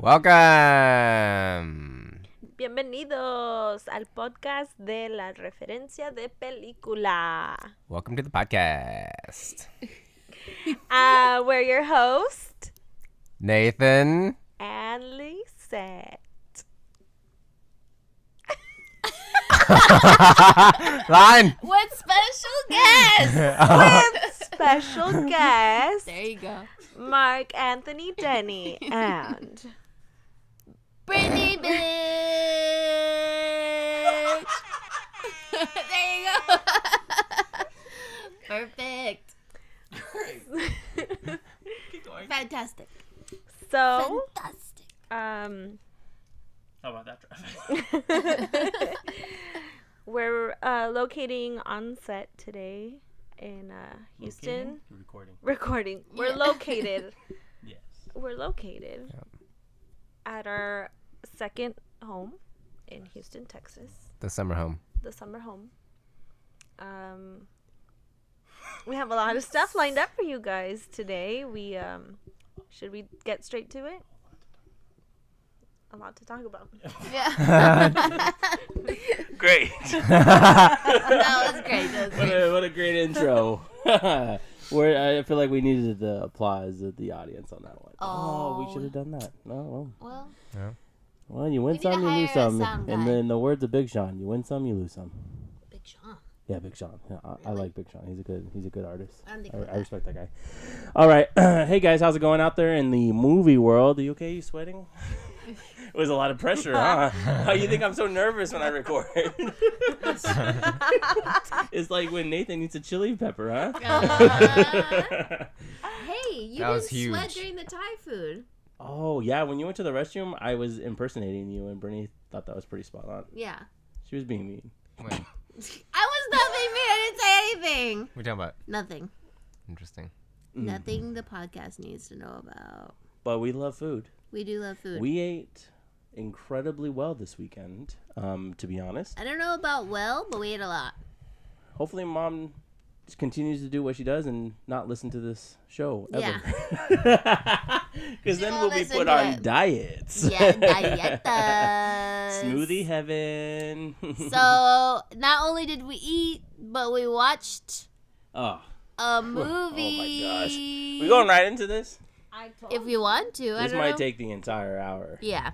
Welcome. Bienvenidos al podcast de la referencia de película. Welcome to the podcast. We're your host Nathan. and Lisette. Line. With special guest. With special guest There you go. Mark Anthony Denny and Brittany, bitch. There you go. Perfect. Great. Keep going. Fantastic. so Fantastic. How about that traffic? we're locating on set today in Houston. Recording. We're Yeah. located. Yes. We're located at our second home in Houston, Texas. The summer home. The summer home. We have a lot of stuff lined up for you guys today. We should we get straight to it? A lot to talk about. Yeah. Great. That was great. What a great intro. I feel like we needed the applause of the audience on that one. Oh. We should have done that. No, Well, well, you win We need to some, you lose hire a some. sound And guy. then the words of Big Sean, you win some, you lose some. Big Sean. Yeah, Big Sean. Yeah, I Really? like Big Sean. He's a good artist. I don't think I respect that guy. All right. Hey, guys. How's it going out there in the movie world? Are you okay? You sweating? It was a lot of pressure, huh? How you think I'm so nervous when I record? It's like when Nathan eats a chili pepper, huh? Hey, you That was didn't sweat huge. during the Thai food. Oh, yeah. When you went to the restroom, I was impersonating you, and Brittany thought that was pretty spot on. Yeah. She was being mean. Wait, I was not being mean. I didn't say anything. what are you talking about? Nothing. Interesting. Nothing the podcast needs to know about. But we love food. We do love food. We ate incredibly well this weekend, to be honest. I don't know about well, but we ate a lot. Hopefully Mom just continues to do what she does and not listen to this show ever. Yeah. Because She then won't we'll be listen put to on it. diets. Yeah, dietas. Smoothie heaven. So not only did we eat, but we watched oh a my movie. gosh. We going right into this? If you want to, I This don't might know. take the entire hour. Yeah.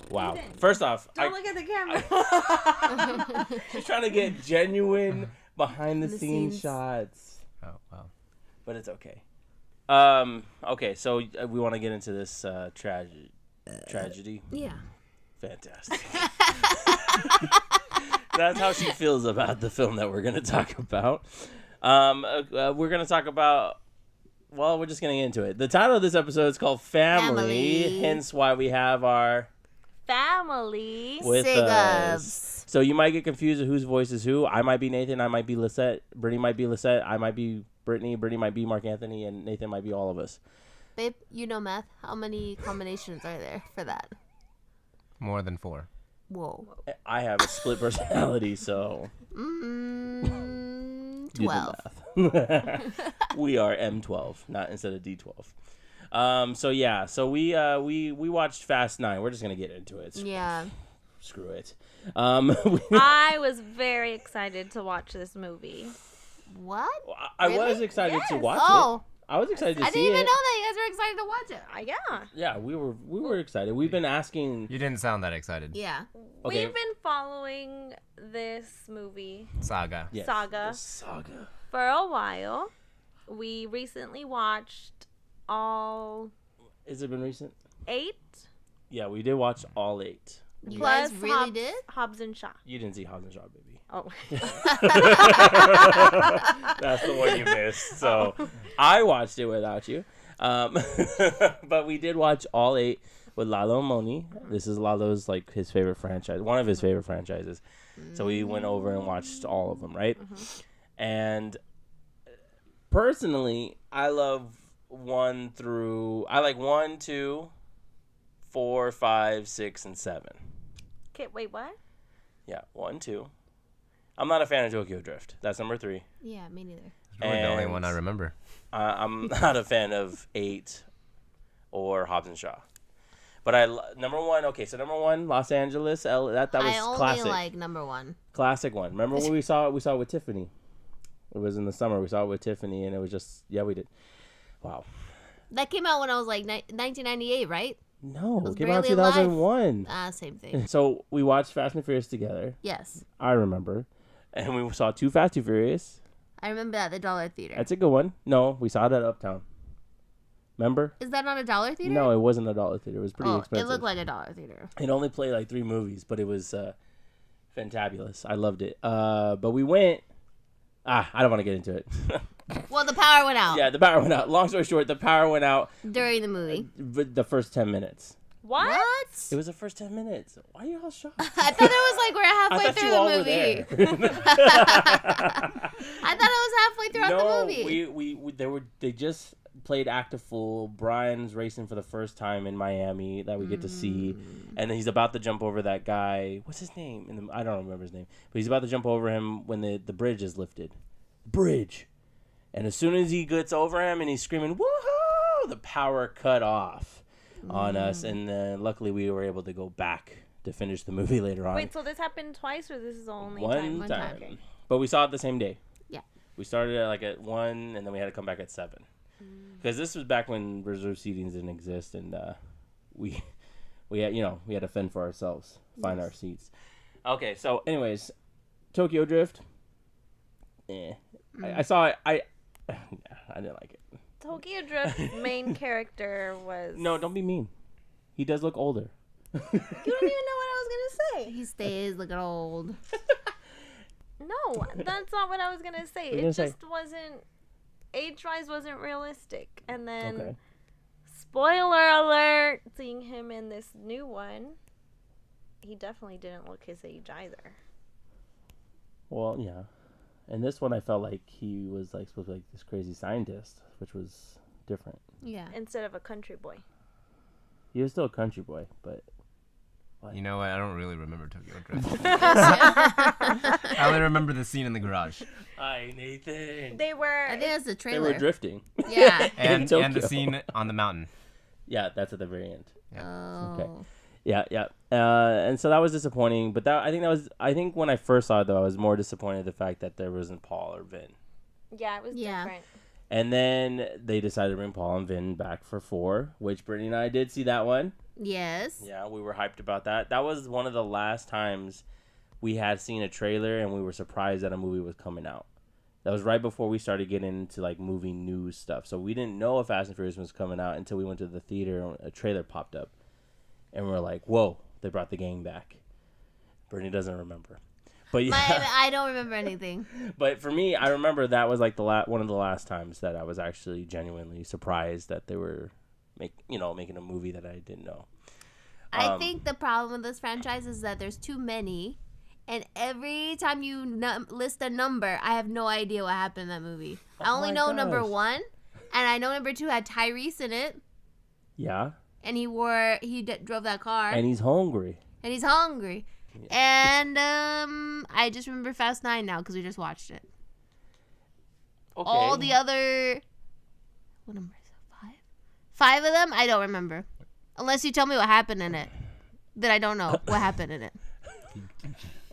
Wow. First off, Don't look at the camera. she's trying to get genuine behind the The scenes scenes. shots. Oh, wow. But it's okay. Okay, so we want to get into this tragedy. Yeah. Fantastic. That's how she feels about the film that we're going to talk about. We're going to talk about, well, we're just going to get into it. The title of this episode is called Family. Hence why we have our Family. with us. Sig-ups. So you might get confused of whose voice is who. I might be Nathan. I might be Lisette. Brittany might be Lisette. I might be Brittany. Brittany might be Mark Anthony. And Nathan might be all of us. Babe, you know math. How many combinations are there for that? More than 4. Whoa. I have a split personality, so... do the 12. math. We are M12, not instead of D12. So yeah, so we watched Fast 9. We're just gonna get into it. Yeah. Screw it. I was very excited to watch this movie. What? I was Really? excited to watch Oh, it. I was excited to I see didn't even it. know that you guys were excited to watch it. Yeah. Yeah, we were excited. We've been asking. You didn't sound that excited. Yeah. Okay. We've been following this movie Saga. Yes, Saga. the saga. for a while. We recently watched all Has it been recent? 8 Yeah, we did watch all 8. You plus guys really did? Hobbs and Shaw. You didn't see Hobbs and Shaw, baby. Oh. That's the one you missed. So I watched it without you. But we did watch all 8 with Lalo and Moni. This is Lalo's like his favorite franchise, one of his favorite franchises. So we went over and watched all of them, right? And personally, I love 1 through 2, 4, 5, 6, and 7. Okay, wait, what? Yeah, 1, 2. I'm not a fan of Tokyo Drift. That's number 3. Yeah, me neither. It's really the only one I remember. I'm not a fan of 8 or Hobbs and Shaw. But number one, Los Angeles. That was I only classic. like number one. Classic one. Remember when we saw it? We saw it with Tiffany. It was in the summer. We saw it with Tiffany, and it was just we did. Wow. That came out when I was like 1998, right? No, was it came out in barely alive. 2001. Same thing. So we watched Fast and Furious together. Yes. I remember. And we saw Too Fast, Too Furious. I remember at the Dollar Theater. That's a good one. No, we saw it at Uptown. Remember? Is that not a Dollar Theater? No, it wasn't a Dollar Theater. It was pretty expensive. It looked like a Dollar Theater. It only played like 3 movies, but it was fantabulous. I loved it. But we went... I don't want to get into it. Well, the power went out. Yeah, the power went out. Long story short, the power went out During the movie. the first 10 minutes. What? It was the first 10 minutes. Why are you all shocked? I thought it was like we're halfway through the movie. I thought it was halfway throughout the movie. They just played Active Fool. Brian's racing for the first time in Miami that we get to see, and he's about to jump over that guy. What's his name? I don't remember his name, but he's about to jump over him when the bridge is lifted. Bridge, and as soon as he gets over him and he's screaming "Woohoo!" the power cut off on us, and luckily we were able to go back to finish the movie later on. Wait, so this happened twice, or this is the only One time? time. Okay. But we saw it the same day. Yeah. We started at 1, and then we had to come back at 7. Because this was back when reserved seatings didn't exist, and we had to fend for ourselves, find our seats. Okay, so anyways, Tokyo Drift. I saw it. I didn't like it. Tokyo Drift's main character was... No, don't be mean. He does look older. You don't even know what I was going to say. He stays looking old. No, that's not what I was going to say. What It you just gonna wasn't... Age-wise wasn't realistic. And then, Okay. spoiler alert, seeing him in this new one, he definitely didn't look his age either. Well, yeah. And this one, I felt like he was like supposed to be like this crazy scientist, which was different. Yeah. Instead of a country boy. He was still a country boy, but You know what? I don't really remember Tokyo Drift. I only remember the scene in the garage. hi Nathan. They were... I think that's the They trailer. were drifting. Yeah. And Tokyo. the scene on the mountain. Yeah, that's at the very end. Oh. Okay. Yeah. And so that was disappointing. But I think when I first saw it, though, I was more disappointed the fact that there wasn't Paul or Vin. Yeah, it was different. And then they decided to bring Paul and Vin back for 4, which Brittany and I did see that one. Yes. Yeah, we were hyped about that. That was one of the last times we had seen a trailer and we were surprised that a movie was coming out. That was right before we started getting into like movie news stuff. So we didn't know if Fast and Furious was coming out until we went to the theater and a trailer popped up. And we were like, whoa, they brought the gang back. Brittany doesn't remember. But yeah. I don't remember anything. But for me, I remember that was like one of the last times that I was actually genuinely surprised that they were making a movie that I didn't know. I think the problem with this franchise is that there's too many, and every time you list a number, I have no idea what happened in that movie. I only know number 1, and I know number 2 had Tyrese in it. Yeah. And he drove that car. And he's hungry. And he's hungry. And I just remember Fast 9 now because we just watched it. Okay. All the other, what number is it? 5 of them I don't remember, unless you tell me what happened in it. That I don't know what happened in it.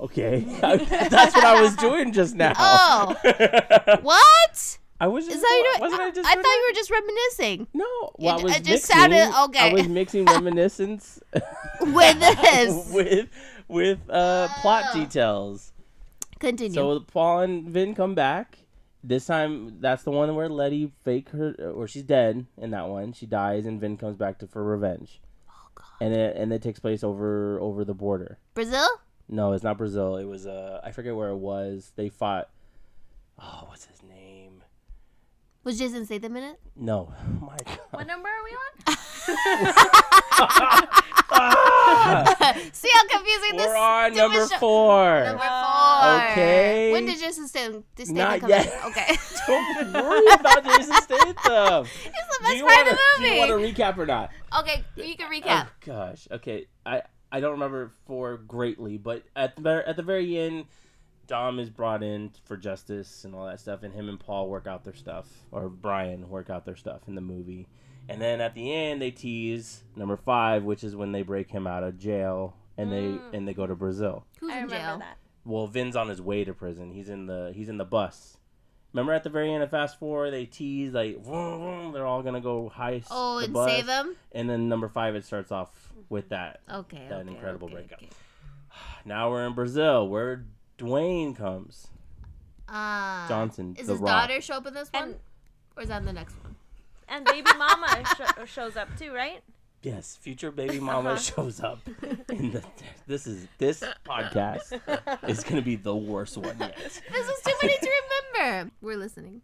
Okay, that's what I was doing just now. Oh, what? I was just. Is that how you do it? Wasn't I just? I thought you were just reminiscing. No, well, It just sounded okay. I was mixing reminiscence With this. with plot details. Continue. So Paul and Vin come back. This time, that's the one where Letty fake her, or she's dead in that one. She dies, and Vin comes back for revenge. Oh God. And it takes place over the border. Brazil? No, it's not Brazil. It was I forget where it was. They fought. Oh, what's his name? Was Jason Statham in it? No. Oh my God. What number are we on? See how confusing this We're on stupid number show- 4. Number 4. Okay. When did Jason Statham Not come yet. in? Okay. Don't worry about Jason Statham. It's the best part of the Do you movie. want to recap or not? Okay, you can recap. Oh, gosh. Okay. I don't remember 4 greatly, but at the very end, Dom is brought in for justice and all that stuff, and him and Paul work out their stuff, or Brian work out their stuff in the movie. And then at the end, they tease number 5, which is when they break him out of jail and they go to Brazil. Who's I in remember jail? that. Well, Vin's on his way to prison. He's in the bus. Remember at the very end of Fast 4, they tease like, vroom, vroom, they're all gonna go heist Oh, the and bus. save him? And then number 5, it starts off with that. Okay. That incredible breakup. Okay. Now we're in Brazil, where Dwayne comes. Johnson. Is The his Rock. daughter show up in this one? And- Or is that in the next one? And baby mama shows up too, right? Yes, future baby mama shows up. In this podcast is gonna be the worst one yet. This is too many to remember. We're listening.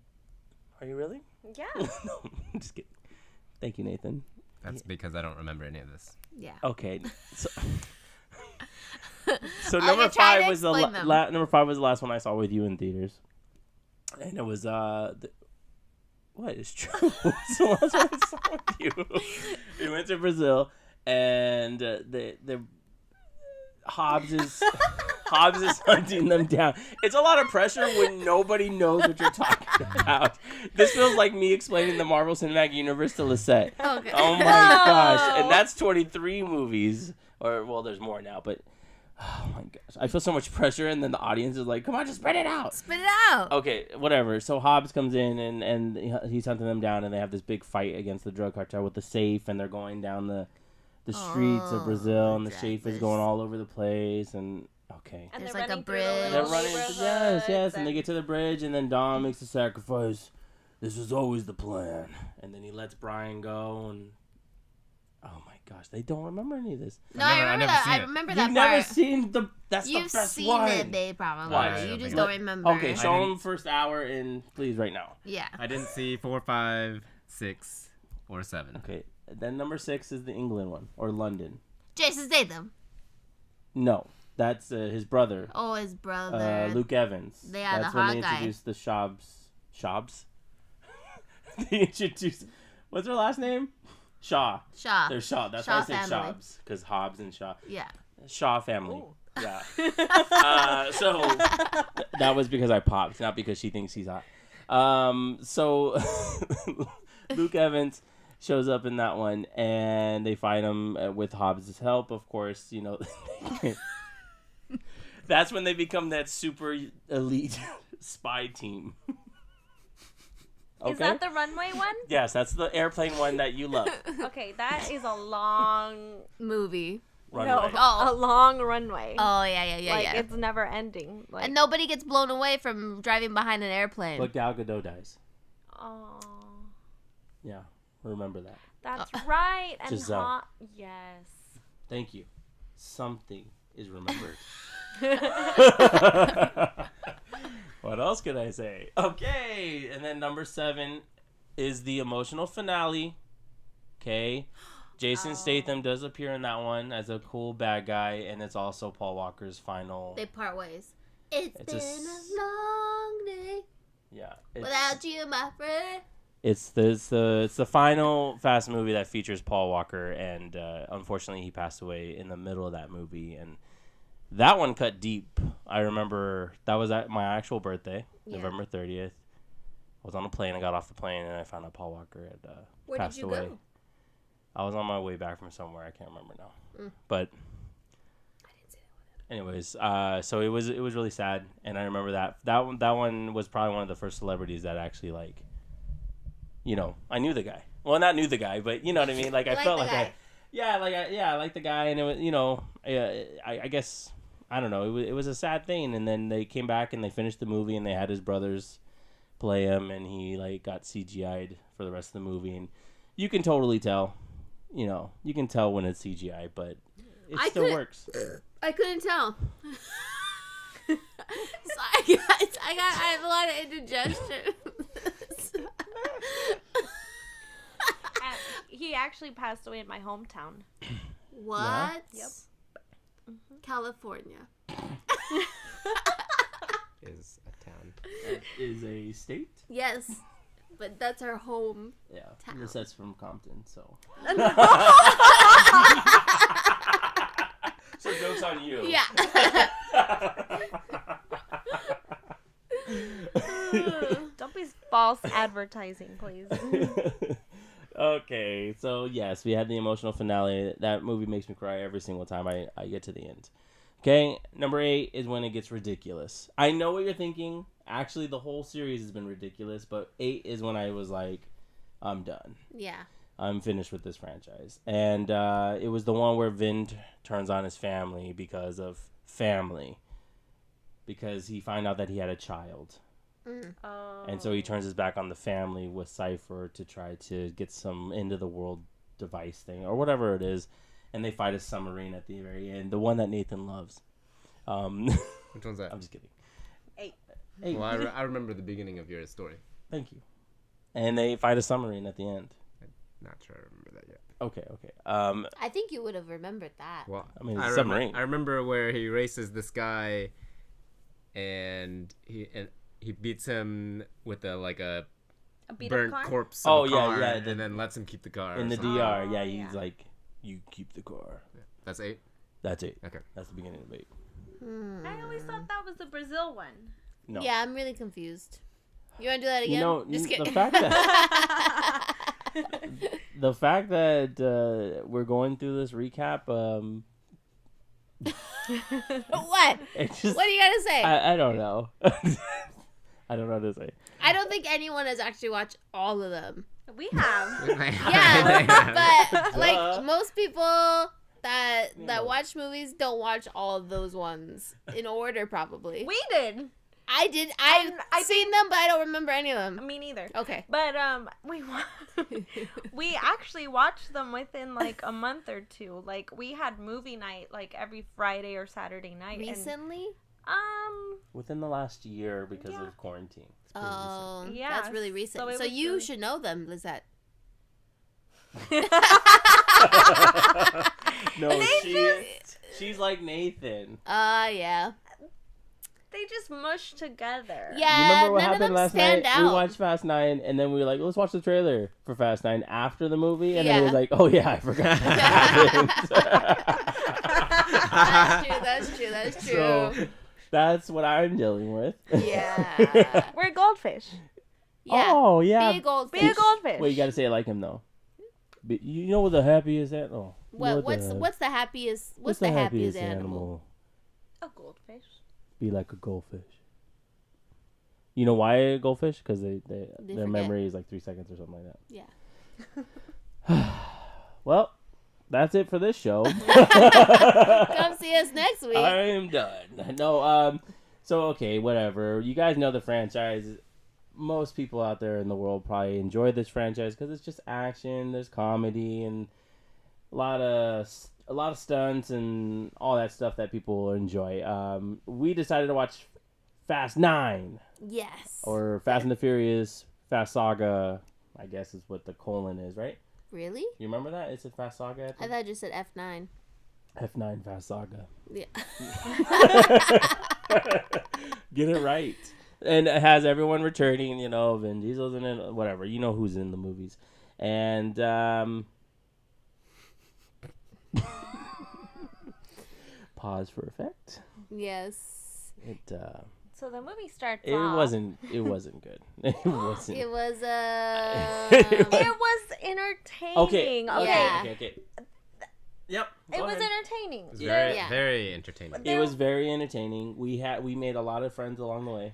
Are you really? Yeah. No, I'm just kidding. Thank you, Nathan. That's because I don't remember any of this. Yeah. Okay. So Okay, number try 5 to was the explain them. number 5 was the last one I saw with you in theaters, and it was what is true? It's the last one I saw with you. We went to Brazil, and the Hobbs is hunting them down. It's a lot of pressure when nobody knows what you're talking about. This feels like me explaining the Marvel Cinematic Universe to Lisette. Okay. Oh my gosh. And that's 23 movies. Or, well, there's more now, but oh my gosh. I feel so much pressure, and then the audience is like, come on, just spread it out. Spit it out. Okay, whatever. So Hobbs comes in, and he's hunting them down, and they have this big fight against the drug cartel with the safe, and they're going down the streets of Brazil, and the safe is going all over the place, and okay. And There's they're like a running through the bridge. little They're running, neighborhoods yes, and they get to the bridge, and then Dom makes a sacrifice. This was always the plan, and then he lets Brian go, and oh my gosh, they don't remember any of this. No, I've I remember never that. seen I it. remember You've that never part. seen that's You've the best seen one. it, they probably. Why? You I just don't don't remember. Okay, show didn't- them first hour in, please, right now. Yeah. I didn't see 4, 5, 6, or 7. Okay, then number 6 is the England one, or London. Jason Statham. No, that's his brother, Oh, his brother. Luke Evans. Yeah, the that's when hot they guy. introduced the Shabs? They introduced, what's their last name? Shaw. Shaw. They're Shaw. That's Shaw why I say family. Shabs, because Hobbs and Shaw. Yeah. Shaw family. Ooh. Yeah. So that was because I popped, not because she thinks he's hot. So Luke Evans shows up in that one, and they fight him with Hobbs' help, of course. You know, that's when they become that super elite spy team. Is that the runway one? Yes, that's the airplane one that you love. Okay, that is a long Movie. Runway. no, Oh. a long runway. Oh, yeah. like yeah. it's never ending. Like, And nobody gets blown away from driving behind an airplane. But Gal Gadot dies. oh, Yeah, remember that. that's right. And Giselle. yes. Thank you. Something is remembered. What else could I say? Okay, and then number 7 is the emotional finale. Okay, Jason Statham does appear in that one as a cool bad guy, and it's also Paul Walker's final. They part ways. It's It's been a a long day yeah, without you, my friend. it's the final Fast movie that features Paul Walker, and unfortunately he passed away in the middle of that movie, and that one cut deep. I remember that was at my actual birthday, Yeah. November 30th. I was on a plane. I got off the plane, and I found out Paul Walker had Where passed did you away. go? I was on my way back from somewhere. I can't remember now. Mm. But I didn't see that one. anyways, so it was really sad, and I remember that one was probably one of the first celebrities that actually, like, you know, I knew the guy. Well, not knew the guy, but you know what I mean. Like I Like felt the like guy. I liked the guy, and it was, you know, I guess I don't know. It was a sad thing, and then they came back and they finished the movie, and they had his brothers play him, and he like got CGI'd for the rest of the movie, and you can totally tell, you know, you can tell when it's CGI, but it I still couldn't- works. I couldn't tell. So I have a lot of indigestion. He actually passed away in my hometown. What? Yep. California. Is a town. That is a state. Yes, but that's our home. Yeah, Town. Lisette's from Compton, so. So joke's on you. Yeah. Don't be false advertising, please. Okay, so yes, we had the emotional finale. That movie makes me cry every single time I get to the end. Okay, number 8 is when it gets ridiculous. I know what you're thinking. Actually, the whole series has been ridiculous, but 8 is when I was like, I'm done. Yeah. I'm finished with this franchise. And it was the one where Vin turns on his family because of family. Because he found out that he had a child. Oh. And so he turns his back on the family with Cypher to try to get some end-of-the-world device thing. Or whatever it is. And they fight a submarine at the very end. The one that Nathan loves. Which one's that? I'm just kidding. 8. Well, I remember the beginning of your story. Thank you. And they fight a submarine at the end. Not sure I remember that yet. Okay. I think you would have remembered that. Well, I mean, it's a submarine. I remember where he races this guy, and he beats him with a burnt corpse. Of a car, and then lets him keep the car in the something. DR. Yeah, he's like, you keep the car. Yeah. That's 8. That's 8. Okay, that's the beginning of 8. I always thought that was the Brazil one. No. Yeah, I'm really confused. You want to do that again? You know, Just kidding. the fact that we're going through this recap, What? it just, What do you got to say? I don't know. I don't know what to say. I don't think anyone has actually watched all of them. We have. Yeah, but like most people that watch movies don't watch all of those ones in order. Probably We did. I did. I've seen them, but I don't remember any of them. Me neither. Okay, But we actually watched them within like a month or two. Like we had movie night like every Friday or Saturday night. recently. Within the last year because Yeah. of quarantine. Oh, Yeah, that's really recent. so it So was you really- should know them, Lisette. No, she's like Nathan. Yeah. They just mush together. Yeah. You remember what none of happened them last stand night? out. We watched Fast 9, and then we were like, let's watch the trailer for Fast 9 after the movie. And then Yeah. we was like, oh, yeah, I forgot that happened. That's true. So that's what I'm dealing with. Yeah. We're goldfish. Yeah. Oh, yeah. Be a goldfish. Be a goldfish. Wait, you got to say it like him, though. You know what the happiest animal? What's the happiest? What's the happiest animal? A goldfish. Be like a goldfish. You know why a goldfish? Because their forget. memory is like 3 seconds or something like that. Yeah. Well, that's it for this show. Come see us next week. I am done. No, so okay, whatever. You guys know the franchise. Most people out there in the world probably enjoy this franchise because it's just action, there's comedy, and a lot of stunts and all that stuff that people enjoy. We decided to watch Fast 9. Yes. Or Fast and the Furious, Fast Saga, I guess is what the colon is, right? Really? You remember that? It's a Fast Saga, I I think? thought you said F9. F9 Fast Saga. Yeah. Get it right. And it has everyone returning, you know, Vin Diesel's in it, whatever. You know who's in the movies. And, pause for effect. Yes. So the movie starts It off. wasn't good. It wasn't. It was It was entertaining. Okay. Yeah. Okay. Yep. It go was ahead. entertaining. It was Yeah. very entertaining. It was very entertaining. We made a lot of friends along the way.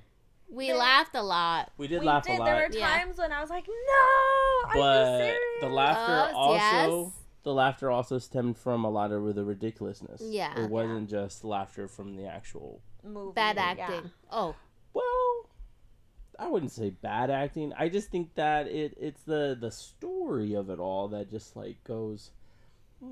We laughed a lot. We did We laugh did. a lot. There were Yeah. times when I was like, "No, are you But serious?" the laughter Yes. the laughter also stemmed from a lot of the ridiculousness. Yeah. It wasn't just laughter from the actual. Movie. Bad Yeah. acting. Oh. Well, I wouldn't say bad acting. I just think that it's the story of it all that just like goes, I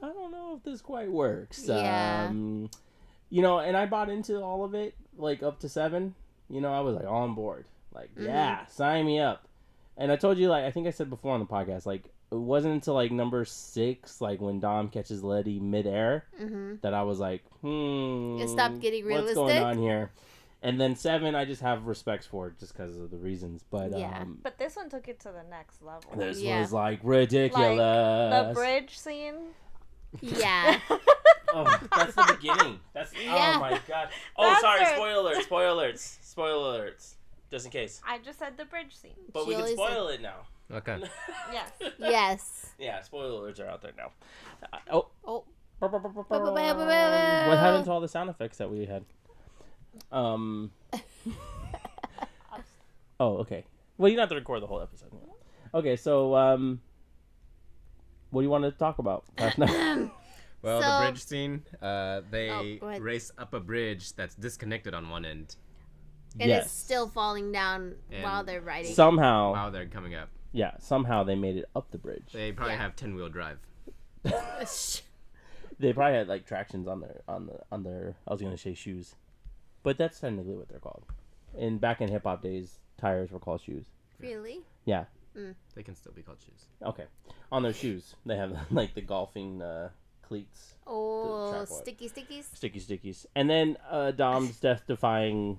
don't know if this quite works. Yeah. You know, and I bought into all of it, like up to 7. You know, I was like on board. Like, yeah, sign me up. And I told you, like, I think I said before on the podcast, like, it wasn't until like number 6, like when Dom catches Letty midair, that I was like, It stopped getting what's going realistic? on here? And then 7, I just have respects for it just because of the reasons. But Yeah. But this one took it to the next level. this Yeah. was like ridiculous. The bridge scene. Yeah. Oh, that's the beginning. That's Yeah. oh my god. Oh, That's sorry. it. Spoiler alerts. Spoiler alerts. just in case. I just said the bridge scene. But we can spoil it now. Okay. Yes. Yes. Yeah, spoiler alerts are out there now. Oh. What happened to all the sound effects that we had? Oh, okay. Well, you don't have to record the whole episode. Okay, so what do you want to talk about? Well, the bridge scene. They race up a bridge that's disconnected on one end. And it's still falling down while they're riding. Somehow. While they're coming up. Yeah, somehow they made it up the bridge. They probably have 10-wheel drive. They probably had like tractions on their I was gonna say shoes, but that's technically what they're called. Back in hip hop days, tires were called shoes. Really? Yeah. They can still be called shoes. Okay. On their shoes, they have like the golfing cleats. Oh, sticky stickies. Sticky stickies, and then Dom's death-defying.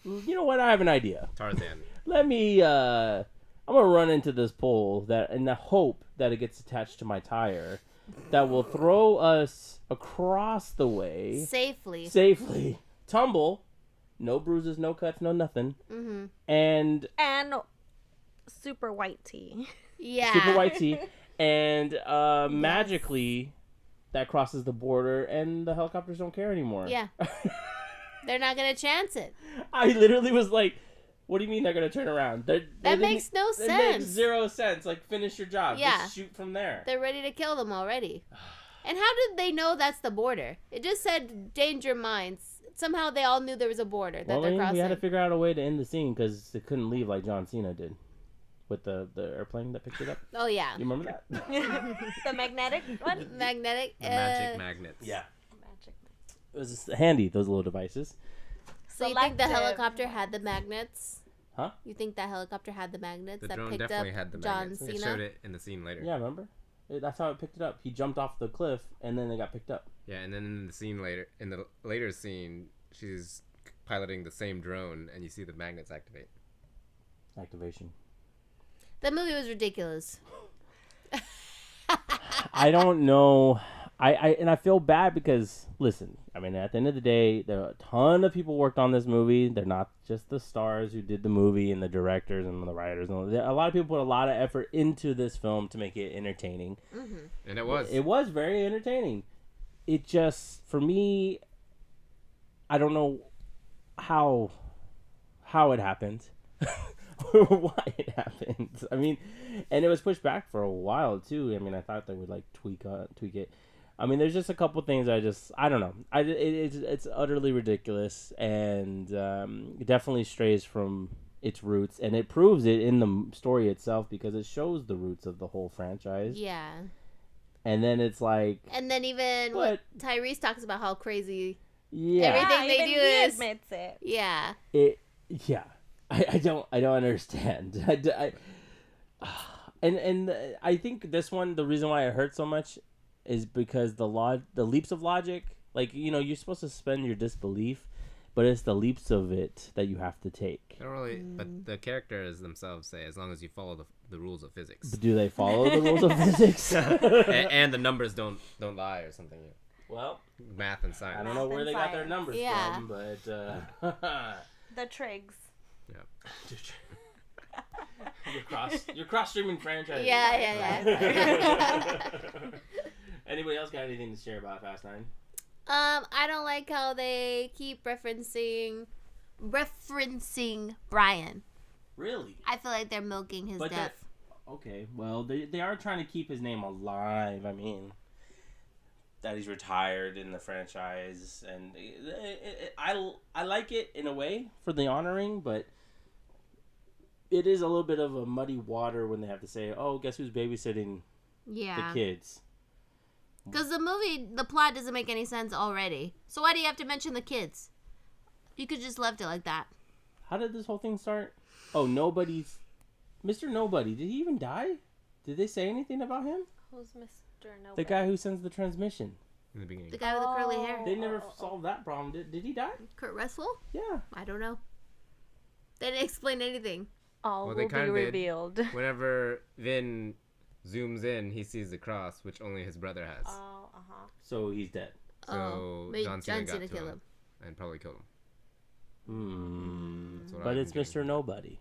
You know what? I have an idea. Tarzan. Let me. I'm gonna run into this pole in the hope that it gets attached to my tire, that will throw us across the way safely. Tumble, no bruises, no cuts, no nothing. Mm-hmm. And super white tea. Yeah. Super white tea, and magically, that crosses the border, and the helicopters don't care anymore. Yeah. They're not gonna chance it. I literally was like, what do you mean they're going to turn around? That makes no sense. It makes zero sense. Like, finish your job. Yeah. Just shoot from there. They're ready to kill them already. And how did they know that's the border? It just said danger mines. Somehow they all knew there was a border that they're crossing. We had to figure out a way to end the scene because it couldn't leave like John Cena did with the airplane that picked it up. Oh, yeah. You remember that? The magnetic one? The magic magnets. Yeah. Magic. It was just handy, those little devices. So you think the helicopter had the magnets? Huh? You think that helicopter had the magnets The that drone picked definitely up had the John magnets. Cena? It showed it in the scene later. Yeah, remember? That's how it picked it up. He jumped off the cliff, and then they got picked up. Yeah, and then in the later scene, she's piloting the same drone, and you see the magnets activate. Activation. The movie was ridiculous. I don't know. I feel bad because, listen, I mean, at the end of the day, there are a ton of people worked on this movie. They're not just the stars who did the movie and the directors and the writers. And a lot of people put a lot of effort into this film to make it entertaining. Mm-hmm. And it was. It was very entertaining. It just, for me, I don't know how it happened. Or why it happened. I mean, and it was pushed back for a while, too. I mean, I thought they would, like, tweak it. I mean, there's just a couple things I don't know. It's utterly ridiculous and definitely strays from its roots. And it proves it in the story itself because it shows the roots of the whole franchise. Yeah. And then it's like... And then even what Tyrese talks about how crazy everything they do he is... admits it. Yeah. Yeah. I don't understand. And I think this one, the reason why it hurt so much is because the leaps of logic, like, you know, you're supposed to suspend your disbelief, but it's the leaps of it that you have to take. Not really, but the characters themselves say as long as you follow the rules of physics. But do they follow the rules of physics? and the numbers don't lie or something. Well, math and science. I don't know where they got their numbers from, but the trigs. Yeah. You're cross streaming franchise. Yeah. Anybody else got anything to share about Fast 9? I don't like how they keep referencing Brian. Really? I feel like they're milking his death. Okay, well, they are trying to keep his name alive. I mean, that he's retired in the franchise, and I like it in a way for the honoring, but it is a little bit of a muddy water when they have to say, "Oh, guess who's babysitting the kids?" Because the plot doesn't make any sense already. So why do you have to mention the kids? You could just left it like that. How did this whole thing start? Oh, Mr. Nobody. Did he even die? Did they say anything about him? Who's Mr. Nobody? The guy who sends the transmission. In the beginning. The guy with the curly hair. They never solved that problem. Did he die? Kurt Russell? Yeah. I don't know. They didn't explain anything. All will be revealed. Whenever Vin zooms in, he sees the cross, which only his brother has. Oh, So he's dead. So John Cena got to him and probably killed him. But it's Mr. Nobody.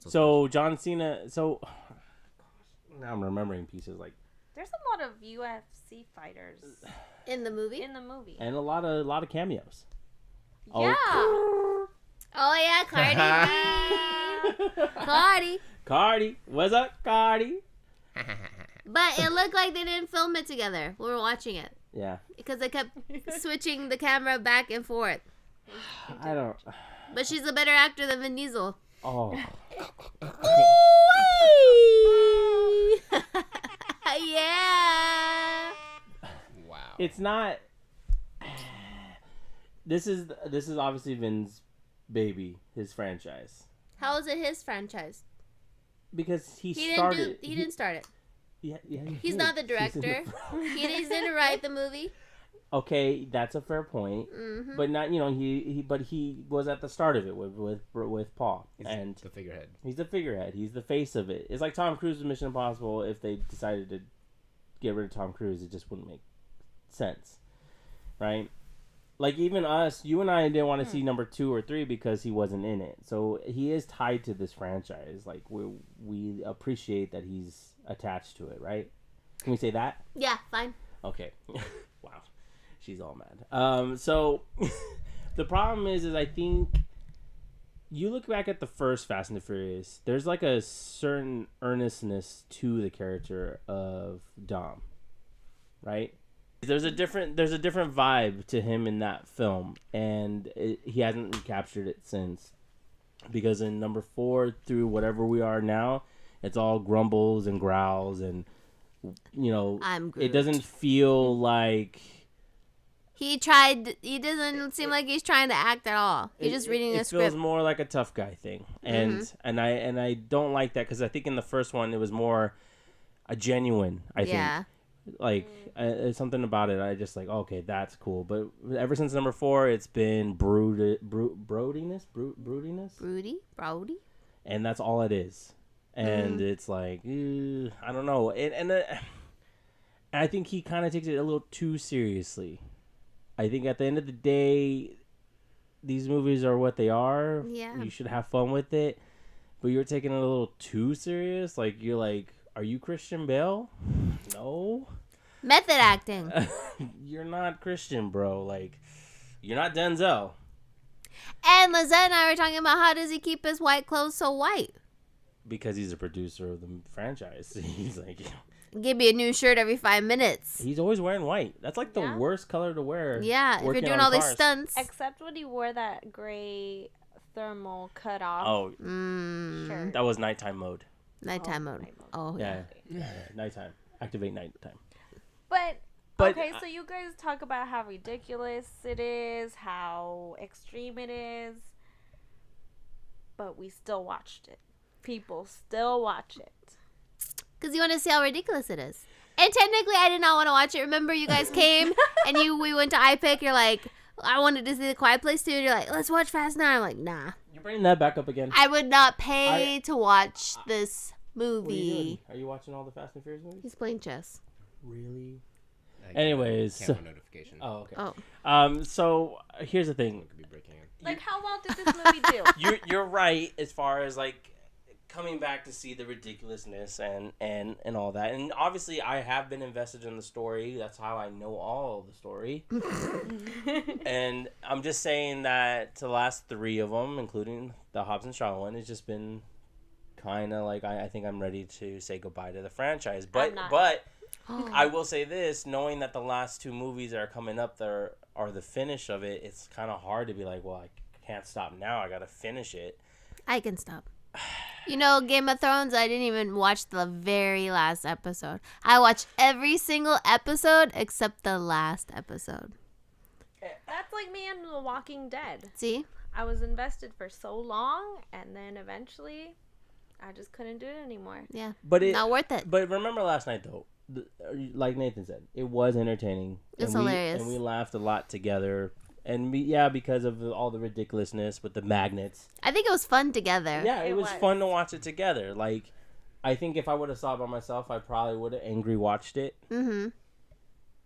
So John Cena. So now I'm remembering pieces like. There's a lot of UFC fighters in the movie. And a lot of cameos. Yeah. Oh yeah, Cardi. Cardi. What's up, Cardi? But it looked like they didn't film it together. We were watching it. Yeah. Because they kept switching the camera back and forth. I don't. But she's a better actor than Vin Diesel. Oh. Yeah. Wow. It's not. This is obviously Vin's baby, his franchise. How is it his franchise? Because he started. He didn't start it. Yeah, He's not the director. He didn't write the movie. Okay, that's a fair point. Mm-hmm. But not, he was at the start of it with Paul. He's the figurehead. He's the figurehead. He's the face of it. It's like Tom Cruise's Mission Impossible. If they decided to get rid of Tom Cruise, it just wouldn't make sense, right? Like even us, you and I didn't want to see number 2 or 3 because he wasn't in it. So he is tied to this franchise. Like we appreciate that he's attached to it, right? Can we say that? Yeah, fine. Okay. Wow. She's all mad. So the problem is I think you look back at the first Fast and the Furious, there's like a certain earnestness to the character of Dom, right? There's a different vibe to him in that film, and he hasn't recaptured it since. Because in number 4 through whatever we are now, it's all grumbles and growls, and it doesn't feel like he doesn't seem like he's trying to act at all. He's just reading a script. It feels more like a tough guy thing, and I don't like that because I think in the first one it was more a genuine. I think. Like something about it, I just like okay, that's cool. But ever since number 4, it's been broodiness, Brody, and that's all it is. And it's like I don't know, and I think he kind of takes it a little too seriously. I think at the end of the day, these movies are what they are. Yeah, you should have fun with it, but you're taking it a little too serious. Like you're like, are you Christian Bale? No. Method acting. You're not Christian, bro. Like, you're not Denzel. And Lisette and I were talking about how does he keep his white clothes so white? Because he's a producer of the franchise. He's like, give me a new shirt every 5 minutes. He's always wearing white. That's like the worst color to wear. Yeah, if you're doing all these stunts. Except when he wore that gray thermal cut off. Oh, shirt. That was nighttime mode. Nighttime mode. Oh, yeah. Nighttime. Activate nighttime. But okay, so you guys talk about how ridiculous it is, how extreme it is, but we still watched it. People still watch it. Because you want to see how ridiculous it is. And technically, I did not want to watch it. Remember, you guys came and we went to iPick. You're like, I wanted to see The Quiet Place too. You're like, let's watch Fast 9. I'm like, nah. You're bringing that back up again. I would not pay to watch this movie. What are you doing? Are you watching all the Fast and Furious movies? He's playing chess. Really? Anyways, camera notification. Oh, okay. So here's the thing. Could be breaking in. Like, how well did this movie do? You're right as far as like coming back to see the ridiculousness and all that. And obviously, I have been invested in the story. That's how I know all the story. And I'm just saying that the last 3 of them, including the Hobbs and Shaw one, has just been kind of like I think I'm ready to say goodbye to the franchise. But I will say this, knowing that the last 2 movies that are coming up there are the finish of it, it's kind of hard to be like, well, I can't stop now. I got to finish it. I can stop. You know, Game of Thrones, I didn't even watch the very last episode. I watched every single episode except the last episode. That's like me and The Walking Dead. See? I was invested for so long, and then eventually I just couldn't do it anymore. Yeah. But not worth it. But remember last night, though, like Nathan said, it was entertaining. It's hilarious. And we laughed a lot together. And because of all the ridiculousness with the magnets. I think it was fun together. Yeah, it was fun to watch it together. Like, I think if I would have saw it by myself, I probably would have angry watched it. Mm-hmm.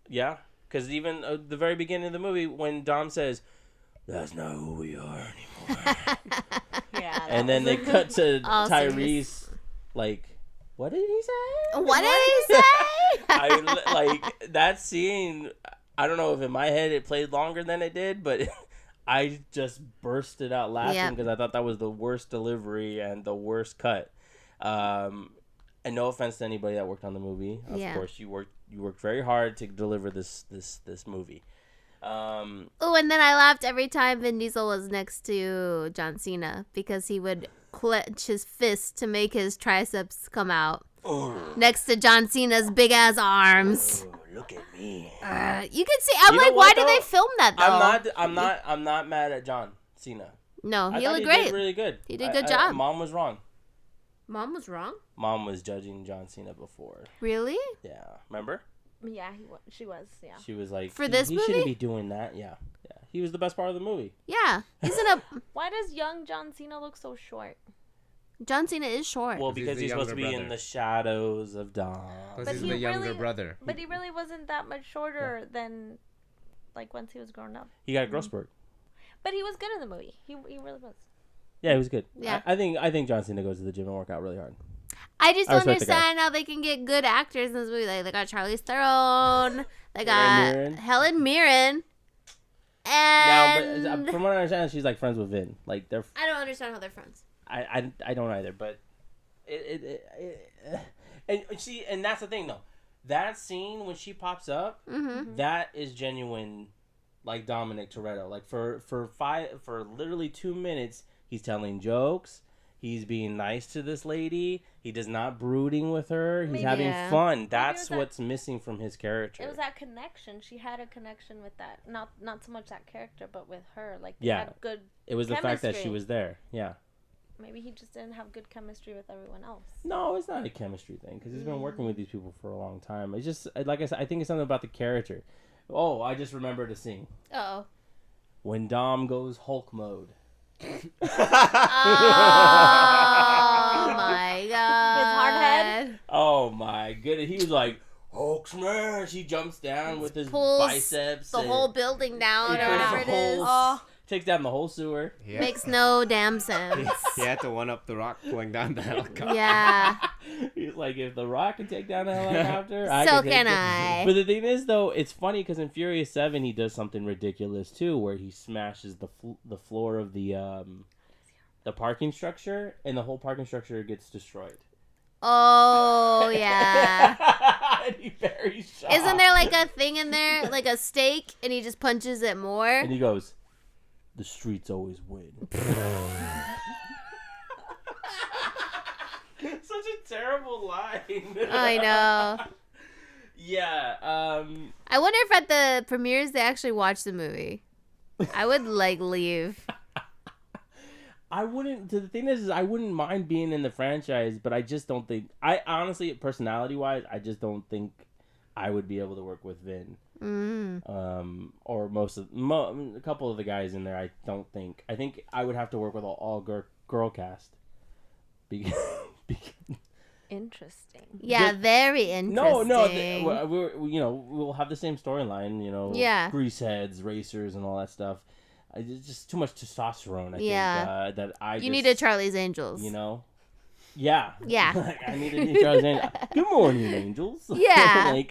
Yeah, because even the very beginning of the movie, when Dom says, that's not who we are anymore. Yeah. And then they cut to All Tyrese, serious. like, what did he say? What did he say? Like, that scene, I don't know if in my head it played longer than it did, but I just bursted out laughing because I thought that was the worst delivery and the worst cut. And no offense to anybody that worked on the movie. Of course, you worked very hard to deliver this movie. Oh, and then I laughed every time Vin Diesel was next to John Cena because he would clench his fist to make his triceps come out next to John Cena's big ass arms. Oh, look at me. You can see. I'm like, why did they film that though? I'm not mad at John Cena. No, he looked he great. Did really good. He did a good job. Mom was wrong. Mom was wrong. Mom was judging John Cena before. Really? Yeah, remember? Yeah, she was. Yeah. She was like, for this movie, he shouldn't be doing that. Yeah. He was the best part of the movie. Yeah, he's in a. Why does young John Cena look so short? John Cena is short. Well, because he's supposed to be in the shadows of Dom. Plus he's the younger brother. But he really wasn't that much shorter than, like, once he was grown up. He got growth spurt. But he was good in the movie. He really was. Yeah, he was good. Yeah. I think John Cena goes to the gym and work out really hard. I just don't understand how they can get good actors in this movie. Like, they got Charlize Theron, they got Helen Mirren, and now, but from what I understand, she's like friends with Vin. Like they're. I don't understand how they're friends. I don't either, but and that's the thing though. That scene when she pops up, that is genuine, like Dominic Toretto. Like for literally 2 minutes, he's telling jokes. He's being nice to this lady. He does not brooding with her. He's having fun. That's what's missing from his character. It was that connection. She had a connection with that. Not so much that character, but with her. Like they had good. It was chemistry. the fact that she was there. Yeah. Maybe he just didn't have good chemistry with everyone else. No, it's not a chemistry thing because he's been working with these people for a long time. It's just like I said. I think it's something about the character. Oh, I just remembered a scene. Oh. When Dom goes Hulk mode. Oh my god. His hard head. Oh my goodness. He was like, Hulk smash. He jumps down with his biceps. The whole building down or whatever it is. Takes down the whole sewer. Yeah. Makes no damn sense. He had to one up the Rock pulling down the helicopter. Yeah. He's like, if the Rock can take down a helicopter, so can I. But the thing is, though, it's funny because in Furious 7, he does something ridiculous too, where he smashes the floor of the parking structure, and the whole parking structure gets destroyed. Oh yeah. And he buries Shaw. Isn't there like a thing in there, like a stake, and he just punches it more? And he goes, the streets always win. Such a terrible line. I know. Yeah. I wonder if at the premieres they actually watch the movie. I would like leave. I wouldn't. The thing is I wouldn't mind being in the franchise, but I just don't think. I honestly, personality wise, I just don't think I would be able to work with Vin. Or a couple of the guys in there. I don't think. I think I would have to work with all girl cast. Interesting. Yeah, very interesting. No. We'll have the same storyline. Yeah. Grease heads, racers, and all that stuff. It's just too much testosterone. I think that I. You need a Charlie's Angels. Yeah. Yeah. I need a new Charlie's Angels. Good morning, Angels. Yeah. Hey,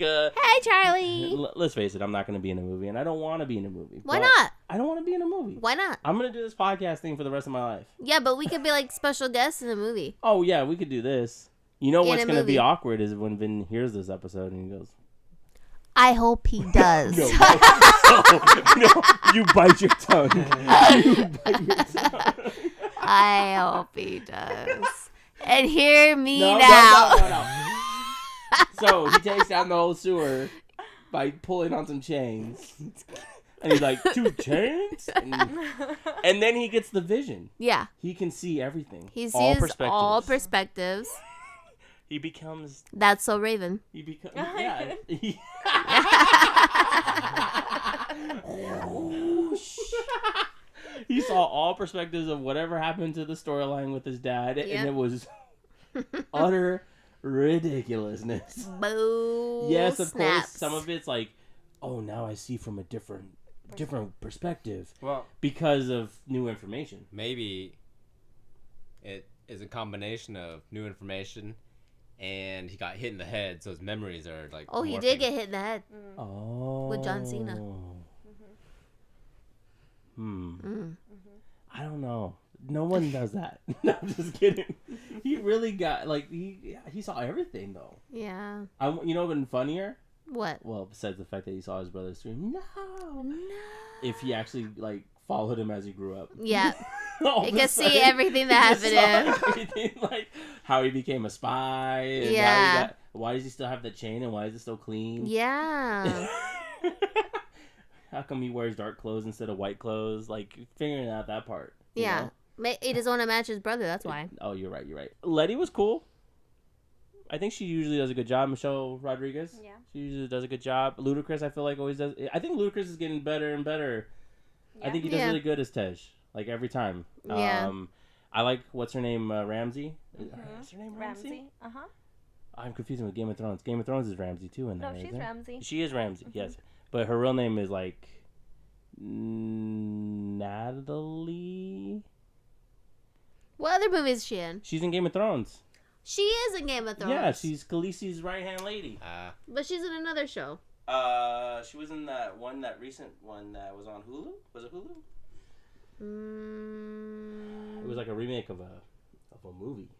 Charlie. Let's face it. I'm not going to be in a movie, and I don't want to be in a movie. Why not? I don't want to be in a movie. Why not? I'm going to do this podcast thing for the rest of my life. Yeah, but we could be like special guests in a movie. Oh yeah, we could do this. You know what's going to be movie. awkward is when Vin hears this episode and he goes, I hope he does. No, you bite your tongue. I hope he does. And hear me now. No. So he takes down the whole sewer by pulling on some chains. And he's like, 2 chains? And then he gets the vision. Yeah. He can see everything. He sees all perspectives. He becomes... That's so Raven. He becomes... Yeah. He saw all perspectives of whatever happened to the storyline with his dad, and it was utter ridiculousness. Boo. Yes, of snaps. course, some of it's like, oh, now I see from a different different perspective. Well, because of new information. Maybe it is a combination of new information, and he got hit in the head, so his memories are like. Oh, he did get hit in the head. Oh. With John Cena. I don't know. No one does that. No, I'm just kidding. He really got he saw everything though. Yeah. You know, even funnier. What? Well, besides the fact that he saw his brother scream, no. If he actually followed him as he grew up. Yeah. You can see everything that happened to him. Everything, like how he became a spy. And why does he still have the chain and why is it so clean? Yeah. How come he wears dark clothes instead of white clothes? Like figuring out that part. Yeah. You know? He doesn't want to match his brother. That's why. Oh, you're right. Letty was cool. I think she usually does a good job. Michelle Rodriguez. Yeah. She usually does a good job. Ludacris, I feel like always does. I think Ludacris is getting better and better. Yeah. I think he does really good as Tej. Like every time. Yeah. I like what's her name, Ramsey. Is her name Ramsey? Uh-huh. I'm confusing with Game of Thrones. Game of Thrones is Ramsey too in there. No, she's Ramsey. She is Ramsey. Yes, but her real name is like Natalie. What other movie is she in? She's in Game of Thrones. She is in Game of Thrones. Yeah, she's Khaleesi's right-hand lady. But she's in another show. She was in that recent one that was on Hulu. Was it Hulu? It was like a remake of a movie.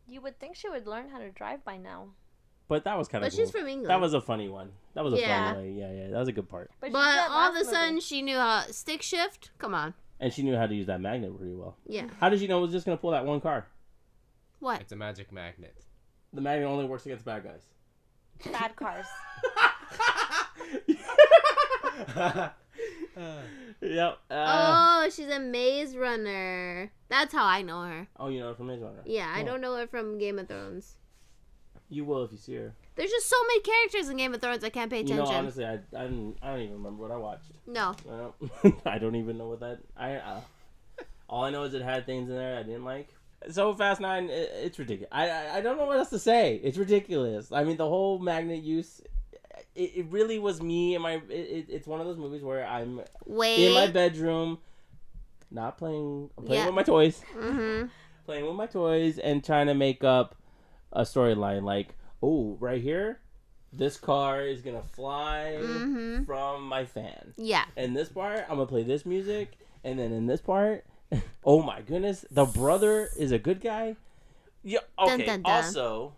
You would think she would learn how to drive by now. But that was kind of cool. But she's from England. That was a funny one. That was a funny way. Yeah, that was a good part. But all of a sudden, she knew how stick shift. Come on. And she knew how to use that magnet pretty well. Yeah. How did she know it was just going to pull that one car? What? It's a magic magnet. The magnet only works against bad guys. Bad cars. Yep. Oh, she's a Maze Runner. That's how I know her. Oh, you know her from Maze Runner? Yeah, I don't know her from Game of Thrones. You will if you see her. There's just so many characters in Game of Thrones I can't pay attention. You know, honestly, I don't even remember what I watched. No. I don't even know what that... all I know is it had things in there I didn't like. So Fast 9, it's ridiculous. I don't know what else to say. It's ridiculous. I mean, the whole magnet use... It really was me and my... It's one of those movies where I'm in my bedroom, not playing... I'm playing with my toys. Mm-hmm. Playing with my toys and trying to make up a storyline. Like, oh, right here, this car is going to fly from my fan. Yeah. And this part, I'm going to play this music. And then in this part... Oh my goodness, the brother is a good guy. Yeah. Okay. Dun, dun, dun. Also,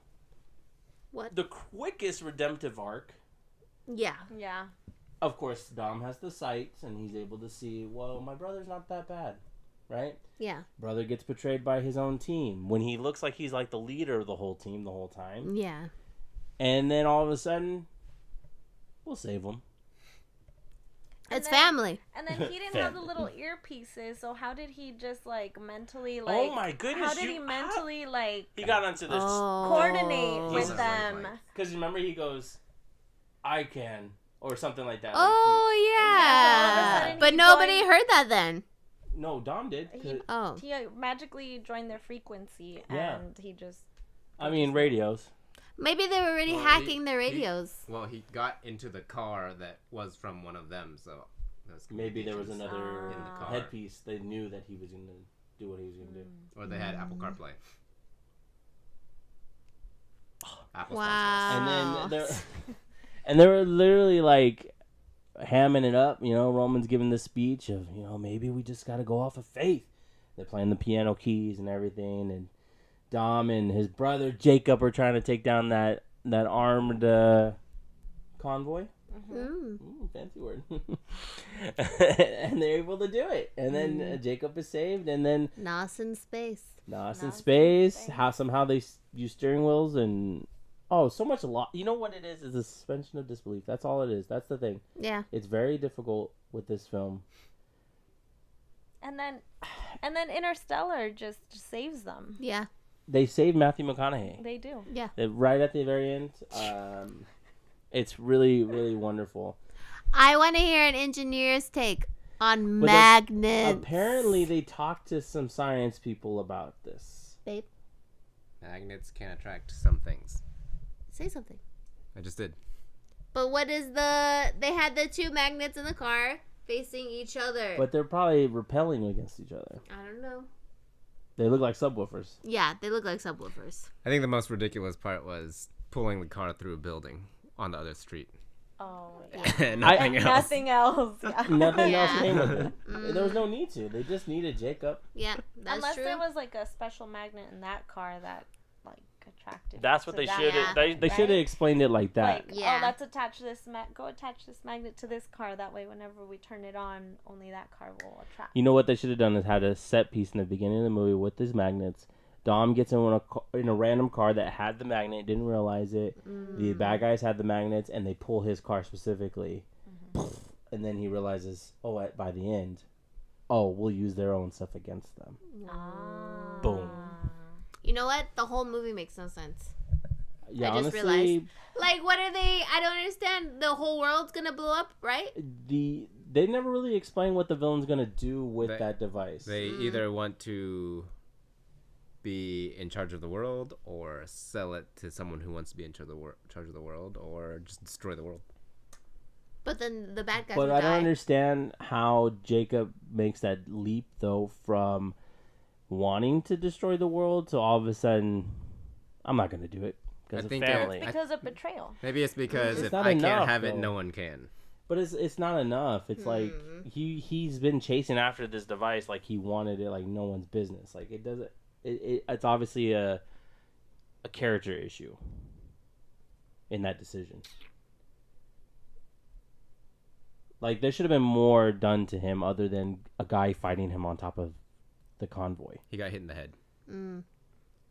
what the quickest redemptive arc? Yeah. Of course, Dom has the sights, and he's able to see. Well, my brother's not that bad, right? Yeah. Brother gets betrayed by his own team when he looks like he's like the leader of the whole team the whole time. Yeah. And then all of a sudden, we'll save him. It's family. And then he didn't have the little earpieces, so how did he just mentally Oh my goodness! How did he mentally He got onto this coordinate with them? Because remember he goes, "I can," or something like that. Oh yeah. But nobody heard that then. No, Dom did. He magically joined their frequency, and he just. I mean, radios. Maybe they were already hacking their radios. He got into the car that was from one of them, so... Maybe there was another in the car. Headpiece. They knew that he was going to do what he was going to do. Or they had Apple CarPlay. Wow. And they were literally hamming it up. You know, Roman's giving this speech of, maybe we just got to go off of faith. They're playing the piano keys and everything, and Dom and his brother Jacob are trying to take down that armed convoy. Fancy word. And they're able to do it. And then Jacob is saved. And then Nos in space. Somehow they use steering wheels and so much a lot. You know what it is? Is a suspension of disbelief. That's all it is. That's the thing. Yeah. It's very difficult with this film. And then Interstellar just saves them. Yeah. They save Matthew McConaughey. They do. Yeah. Right at the very end. It's really, really wonderful. I want to hear an engineer's take on magnets. Apparently, they talked to some science people about this. Babe? Magnets can attract some things. Say something. I just did. But what is they had the two magnets in the car facing each other. But they're probably repelling against each other. I don't know. They look like subwoofers. Yeah, they look like subwoofers. I think the most ridiculous part was pulling the car through a building on the other street. Oh, yeah. Nothing else. Nothing else. Yeah. Nothing else came with it. There was no need to. They just needed Jacob. Yeah, that's Unless true. there was like a special magnet in that car that like attracted. That's what they should have. Yeah. They should have explained it like that. Like, Yeah. oh, let's attach this go attach this magnet to this car. That way, whenever we turn it on, only that car will attract. You know what they should have done is had a set piece in the beginning of the movie with these magnets. Dom gets in a random car that had the magnet, didn't realize it. The bad guys had the magnets, and they pull his car specifically. And then he realizes, by the end, we'll use their own stuff against them. Boom. You know what? The whole movie makes no sense. Yeah, I just honestly, realized. Like, what are they? I don't understand. The whole world's gonna blow up, right? they never really explain what the villain's gonna do with that device. They either want to be in charge of the world, or sell it to someone who wants to be in charge of the world, or just destroy the world. But then the bad guys. But will I don't die. understand how Jacob makes that leap though from wanting to destroy the world to all of a sudden, I'm not gonna do it because of family. Because of betrayal. Maybe it's because It's if not I enough, can't have it, though. no one can. But it's not enough. It's like he's been chasing after this device like he wanted it like no one's business. Like it doesn't. It's obviously a character issue in that decision. Like there should have been more done to him other than a guy fighting him on top of the convoy. He got hit in the head. Mm.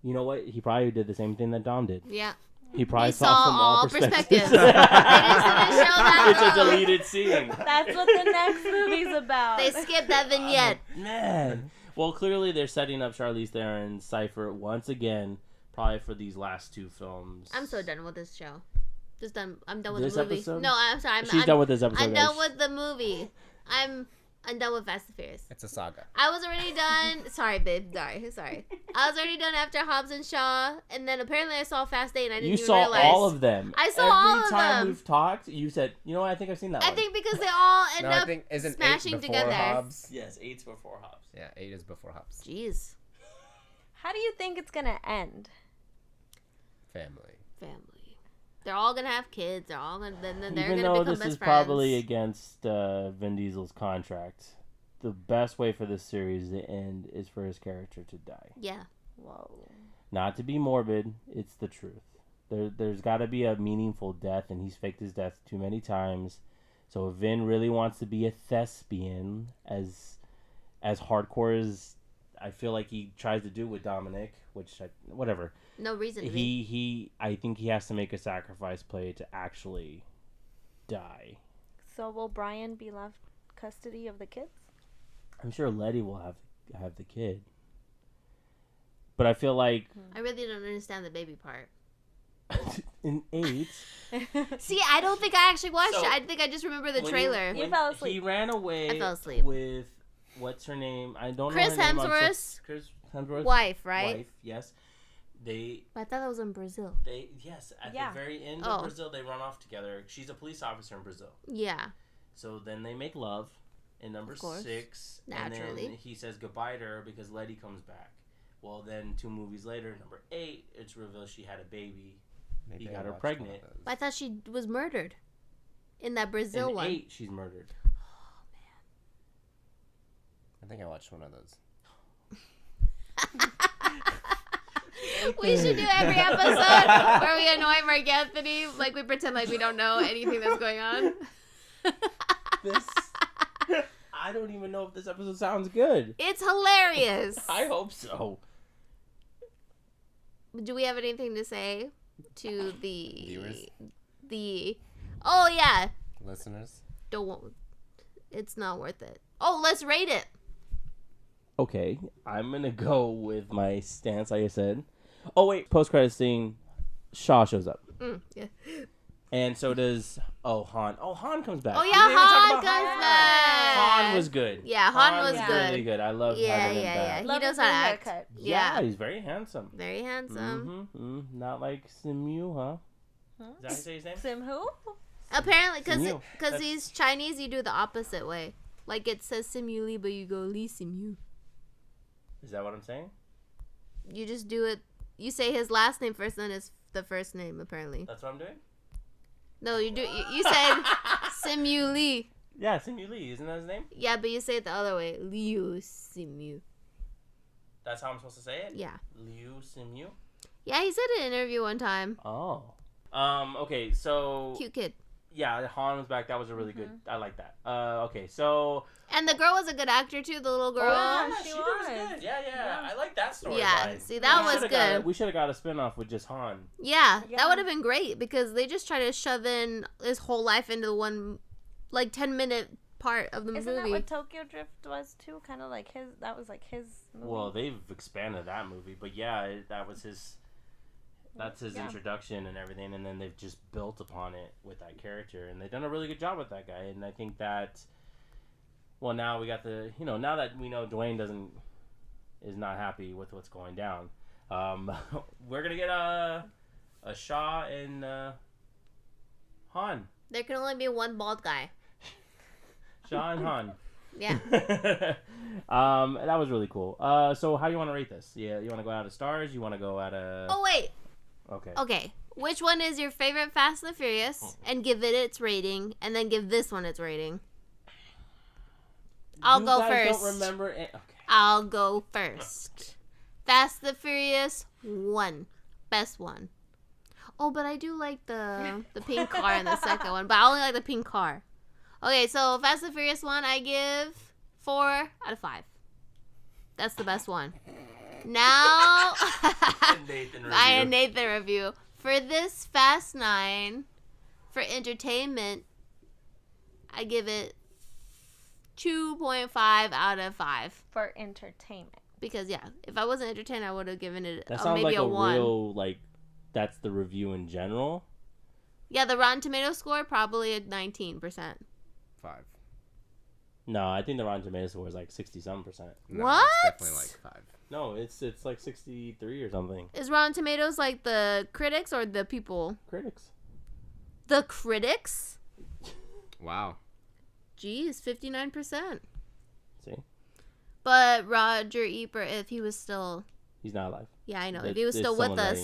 You know what? He probably did the same thing that Dom did. Yeah. He probably They saw from all perspectives. perspectives. They just didn't show that. It's a deleted scene. That's what the next movie's about. They skipped that vignette. Man. Well, clearly they're setting up Charlize Theron's Cypher once again, probably for these last two films. I'm so done with this show. Just done. I'm done with This the movie. episode? No, I'm sorry. She's done with this episode. I'm guys. done with the movie. I'm done with Fast and Furious. It's a saga. I was already done. Sorry, babe. Sorry. I was already done after Hobbs and Shaw, and then apparently I saw Fast 8, and I didn't You even saw realize. all of them. I saw all of Every time them. we've talked, you said, you know what, I think I've seen that I one. think because they all end No, up I think isn't smashing 8 before together. Hobbs? Yes, 8's before Hobbs. Yeah, 8 is before Hobbs. Jeez. How do you think it's gonna end? Family. They're all gonna have kids. They're all gonna. Then they're Even gonna though become this best is friends. probably against Vin Diesel's contract, the best way for this series to end is for his character to die. Yeah. Whoa. Not to be morbid, it's the truth. There's got to be a meaningful death, and he's faked his death too many times. So if Vin really wants to be a thespian, as hardcore as I feel like he tries to do with Dominic, whatever. No reason to be. I think he has to make a sacrifice play to actually die. So will Brian be left custody of the kids? I'm sure Letty will have the kid. But I feel like I really don't understand the baby part. in 8, See, I don't think I actually watched So, it. I think I just remember the trailer. You fell asleep. He ran away I fell asleep. with what's her name? I don't Chris know her name. Hemsworth's Chris Hemsworth's wife, right? Wife, yes. But I thought that was in Brazil. At Yeah. the very end Oh. of Brazil, they run off together. She's a police officer in Brazil. Yeah. So then they make love in number Of course. 6. Naturally. And then he says goodbye to her because Letty comes back. Well, then 2 movies later, number 8, it's revealed she had a baby. Maybe He I got her watched pregnant. one of those. But I thought she was murdered in that Brazil In one. 8, she's murdered. I think I watched one of those. We should do every episode where we annoy Mark Anthony, like we pretend like we don't know anything that's going on. I don't even know if this episode sounds good. It's hilarious. I hope so. Do we have anything to say to the Viewers? Oh yeah, Listeners? it's not worth it. Oh, let's rate it. Okay, I'm gonna go with my stance, like I said. Oh wait, post-credit scene, Shaw shows up. Yeah. And so does Han. Oh, Han comes back. Oh We yeah, didn't even talk Han about comes back. Han was good. Yeah, Han was good. Really good. I love Yeah, having him yeah, back. He Love knows his how to new act. haircut. Yeah. He's very handsome. Very handsome. Not like Simu, huh? Is that how you say his name? Sim who? Apparently, because he's Chinese, you do the opposite way. Like it says Simu Lee, but you go Lee Simu. Is that what I'm saying? You just do it. You say his last name first, then his the first name. Apparently. That's what I'm doing. No, you do. You said Simu Lee. Yeah, Simu Lee. Isn't that his name? Yeah, but you say it the other way. Liu Simu. That's how I'm supposed to say it? Yeah. Liu Simu? Yeah, he said it in an interview one time. Oh. Okay, so... Cute kid. Yeah, Han was back. That was a really good... I like that. Okay, so... And the girl was a good actor, too, the little girl. Oh, yeah, she was good. Yeah. I like that story. Yeah, see, that was good. We should have got a spinoff with just Han. Yeah, that would have been great, because they just try to shove in his whole life into one, 10-minute part of the movie. Isn't that what Tokyo Drift was, too? Kind of like his... That was, his movie. Well, they've expanded that movie, but yeah, that was his... That's his introduction and everything, and then they've just built upon it with that character, and they've done a really good job with that guy. And I think that, well, now we got the, now that we know Dwayne is not happy with what's going down, we're gonna get a Shaw and Han. There can only be one bald guy. Shaw and Han. Yeah. That was really cool. So how do you want to rate this? Yeah, you want to go out of stars? You want to go out of... Oh, wait. Okay. Which one is your favorite Fast and the Furious? And give it its rating, and then give this one its rating. I'll go first. Don't remember it. Okay. I'll go first. Fast and the Furious 1. Best one. Oh, but I do like the pink car in the second one, but I only like the pink car. Okay, so Fast and Furious 1, I give 4 out of 5. That's the best one. Now, Nathan review. For this Fast 9, for entertainment, I give it 2.5 out of 5. For entertainment. Because, if I wasn't entertained, I would have given it that sounds maybe like a 1. Real, that's the review in general. Yeah, the Rotten Tomatoes score, probably a 19%. 5. No, I think the Rotten Tomatoes score is 60-something%. No, what? It's definitely 5. No, it's 63 or something. Is Rotten Tomatoes the critics or the people? Critics. The critics? Wow. Geez, 59%. See? But Roger Ebert, if he was still... He's not alive. Yeah, I know. If he was still with us,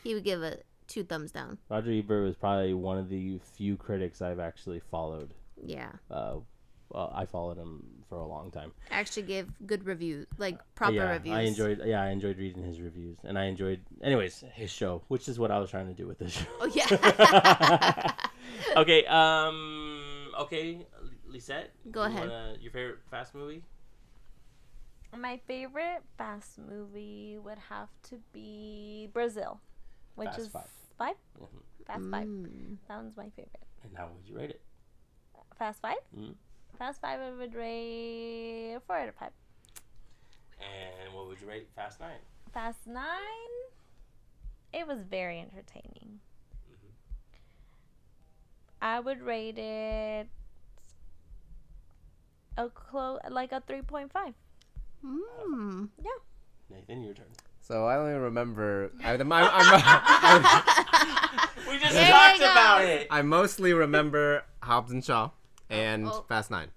he would give it 2 thumbs down. Roger Ebert was probably one of the few critics I've actually followed. Yeah. Well, I followed him for a long time. Actually gave good reviews, proper reviews. I enjoyed reading his reviews, and I enjoyed, his show, which is what I was trying to do with this show. Oh yeah. Okay, Lisette. Go ahead. Your favorite Fast movie? My favorite Fast movie would have to be Brazil, which Fast is 5. 5? Mm-hmm. Fast 5. That one's my favorite. And how would you rate it? Fast 5? Mm-hmm. Fast 5 I would rate 4 out of 5. And what would you rate Fast 9? Fast 9, it was very entertaining. Mm-hmm. I would rate it a 3.5. Yeah. Nathan, your turn. So I only remember... We just talked about it. I mostly remember Hobbs and Shaw and Fast 9.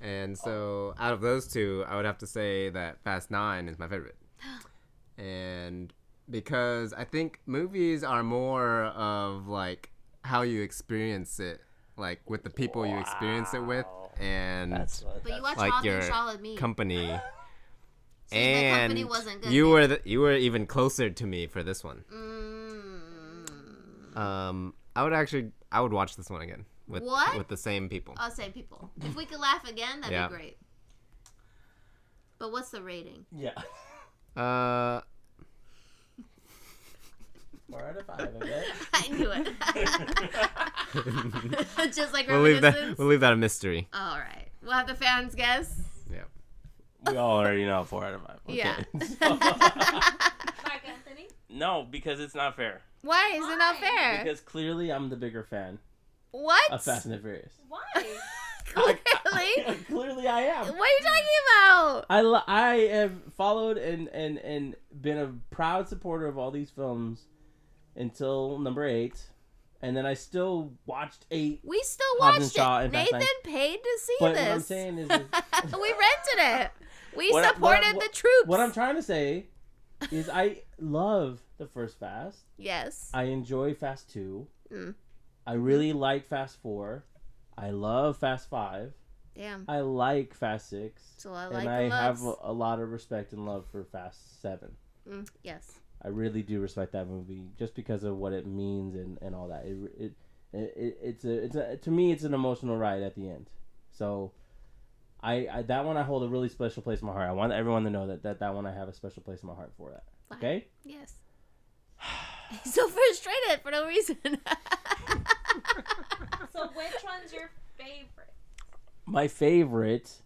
And so out of those two, I would have to say that Fast 9 is my favorite. And because I think movies are more of how you experience it, with the people you experience it with, and but you watch Hobbs your and Shaw with me. company. So and the company wasn't good. You were even closer to me for this one. I would watch this one again with the same people. Oh, same people. If we could laugh again, that'd be great. But what's the rating? Yeah. 4 out of 5, okay? I knew it. Just like we'll leave that a mystery. All right. We'll have the fans guess. Yeah. We all already know 4 out of 5. Okay. Yeah. Mark Anthony? No, because it's not fair. Why is it not fair? Because clearly I'm the bigger fan What? of Fast and the Furious. Why? Clearly? Clearly I am. What are you talking about? I have followed and been a proud supporter of all these films until number 8. and then I still watched 8. We still Hobbs and watched Shaw it. and Fast Nathan 9. paid to see But this. what I'm saying is we rented it. We supported the troops. What I'm trying to say is I love the first Fast. Yes. I enjoy Fast 2. Mm. I really like Fast 4. I love Fast 5. Damn. I like Fast 6. So I like and the I have loves. a lot of respect and love for Fast 7. Yes. I really do respect that movie just because of what it means and all that. To me, it's an emotional ride at the end. So I that one I hold a really special place in my heart. I want everyone to know that one I have a special place in my heart for that. Fine. Okay? Yes. He's so frustrated for no reason. So which one's your favorite? My favorite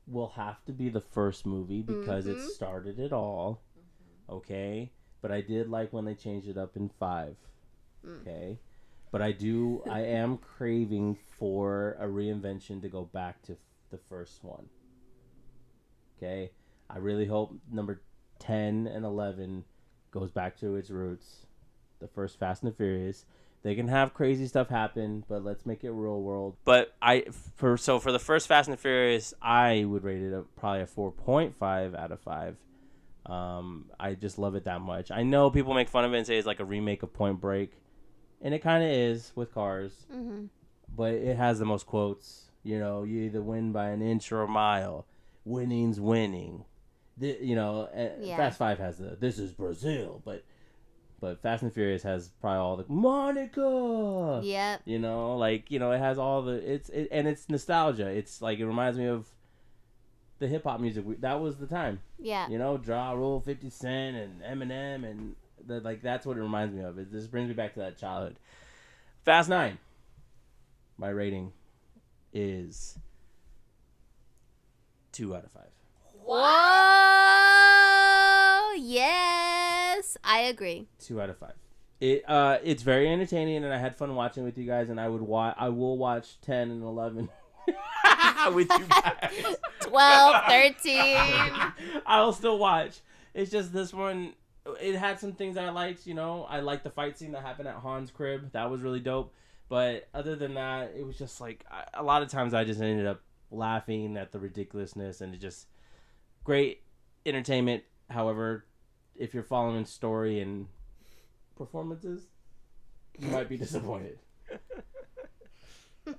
will have to be the first movie because it started it all. Okay? But I did like when they changed it up in 5. Okay? But I am craving for a reinvention to go back to the first one. Okay? I really hope number 10 and 11 goes back to its roots. The first Fast and the Furious. They can have crazy stuff happen, but let's make it real world. But for the first Fast and the Furious, I would rate it probably a 4.5 out of 5. I just love it that much. I know people make fun of it and say it's like a remake of Point Break, and it kind of is with cars. Mm-hmm. But it has the most quotes. You know, you either win by an inch or a mile. Winning's winning. Fast 5 has this is Brazil, but Fast and Furious has probably all the Monica. Yep. You know, like, you know, it has all the and it's nostalgia. It's like, it reminds me of the hip hop music. That was the time. Yeah. You know, Ja Rule, 50 Cent, and Eminem, and that's what it reminds me of. This brings me back to that childhood. Fast 9. My rating is 2 out of 5. Whoa! Yes, I agree. 2 out of 5. It's very entertaining, and I had fun watching with you guys. And I will watch 10 and 11 with you guys. 12, 13. I'll still watch. It's just this one. It had some things that I liked. You know, I liked the fight scene that happened at Han's crib. That was really dope. But other than that, it was just like a lot of times I just ended up laughing at the ridiculousness, and it just great entertainment. However, if you're following story and performances, you might be disappointed.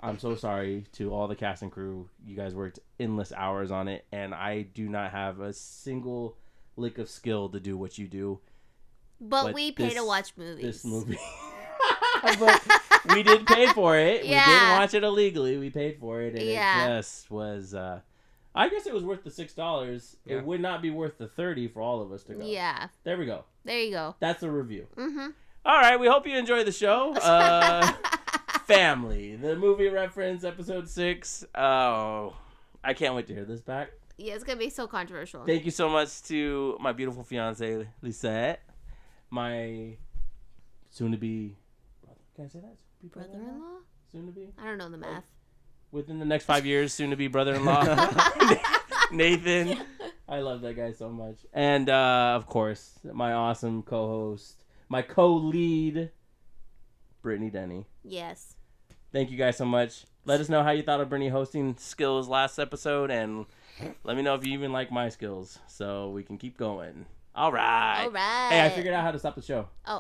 I'm so sorry to all the cast and crew. You guys worked endless hours on it, and I do not have a single lick of skill to do what you do. But we pay to watch movies. This movie. But we did pay for it. Yeah. We didn't watch it illegally. We paid for it, and Yeah. it just was... I guess it was worth the $6. Yeah. It would not be worth the $30 for all of us to go. Yeah. There we go. There you go. That's a review. Mm-hmm. All right. We hope you enjoy the show. Family. The movie reference, episode 6. Oh, I can't wait to hear this back. Yeah, it's going to be so controversial. Thank you so much to my beautiful fiance, Lisette. My soon-to-be... Can I say that? Brother-in-law? Soon-to-be? I don't know the math. Within the next 5 years, soon-to-be brother-in-law, Nathan. I love that guy so much. And, of course, my awesome co-host, my co-lead, Brittany Denny. Yes. Thank you guys so much. Let us know how you thought of Brittany hosting skills last episode, and let me know if you even like my skills so we can keep going. All right. All right. Hey, I figured out how to stop the show. Oh.